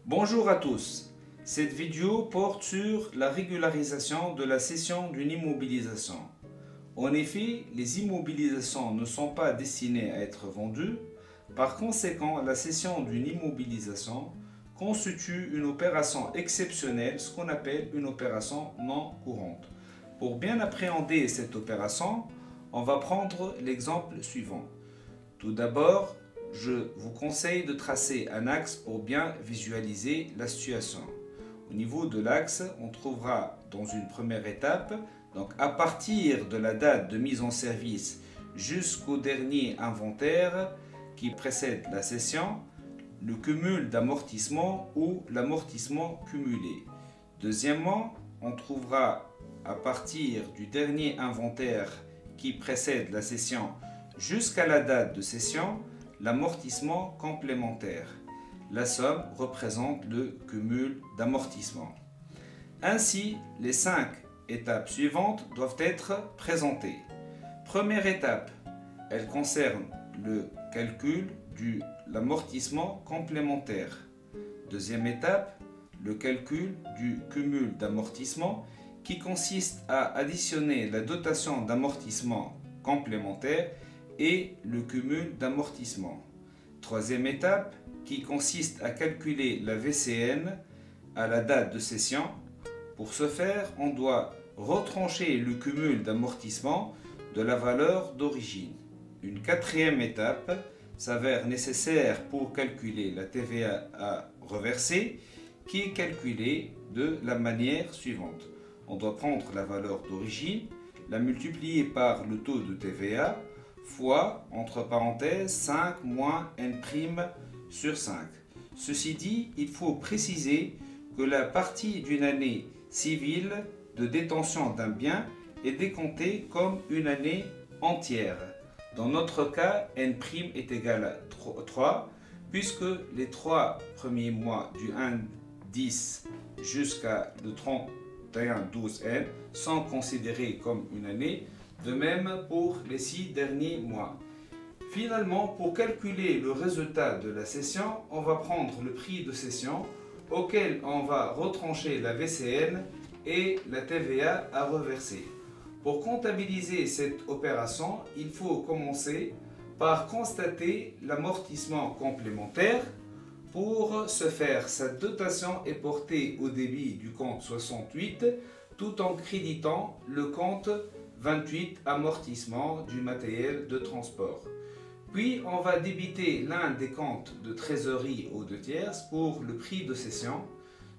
Bonjour à tous. Cette vidéo porte sur la régularisation de la cession d'une immobilisation. En effet, les immobilisations ne sont pas destinées à être vendues. Par conséquent, la cession d'une immobilisation constitue une opération exceptionnelle, ce qu'on appelle une opération non courante. Pour bien appréhender cette opération, on va prendre l'exemple suivant. Tout d'abord, je vous conseille de tracer un axe pour bien visualiser la situation. Au niveau de l'axe, on trouvera dans une première étape, donc à partir de la date de mise en service jusqu'au dernier inventaire qui précède la cession, le cumul d'amortissement ou l'amortissement cumulé. Deuxièmement, on trouvera à partir du dernier inventaire qui précède la cession jusqu'à la date de cession, l'amortissement complémentaire. La somme représente le cumul d'amortissement. Ainsi, les 5 étapes suivantes doivent être présentées. Première étape, elle concerne le calcul de l'amortissement complémentaire. Deuxième étape, le calcul du cumul d'amortissement qui consiste à additionner la dotation d'amortissement complémentaire et le cumul d'amortissement. Troisième étape qui consiste à calculer la VCN à la date de cession. Pour ce faire, on doit retrancher le cumul d'amortissement de la valeur d'origine. Une quatrième étape s'avère nécessaire pour calculer la TVA à reverser qui est calculée de la manière suivante. On doit prendre la valeur d'origine, la multiplier par le taux de TVA fois, entre parenthèses, 5 moins N' sur 5. Ceci dit, il faut préciser que la partie d'une année civile de détention d'un bien est décomptée comme une année entière. Dans notre cas, N' est égal à 3, puisque les 3 premiers mois du 1-10 jusqu'à le 31-12N sont considérés comme une année, de même pour les 6 derniers mois. Finalement, pour calculer le résultat de la cession, on va prendre le prix de cession auquel on va retrancher la VCN et la TVA à reverser. Pour comptabiliser cette opération, il faut commencer par constater l'amortissement complémentaire. Pour ce faire, sa dotation est portée au débit du compte 68 tout en créditant le compte 28 amortissement du matériel de transport. Puis on va débiter l'un des comptes de trésorerie aux 2 tierces pour le prix de cession.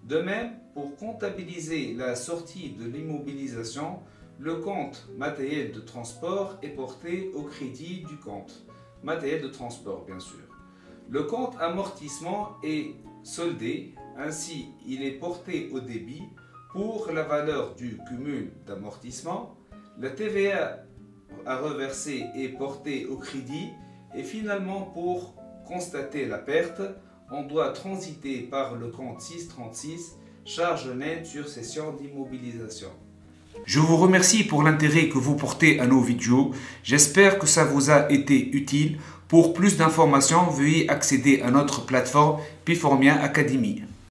De même, pour comptabiliser la sortie de l'immobilisation, le compte matériel de transport est porté au crédit du compte matériel de transport, bien sûr. Le compte amortissement est soldé, ainsi il est porté au débit pour la valeur du cumul d'amortissement. La TVA à reverser est portée au crédit et finalement pour constater la perte, on doit transiter par le compte 636, charge nette sur cession d'immobilisation. Je vous remercie pour l'intérêt que vous portez à nos vidéos. J'espère que ça vous a été utile. Pour plus d'informations, veuillez accéder à notre plateforme Piformia Academy.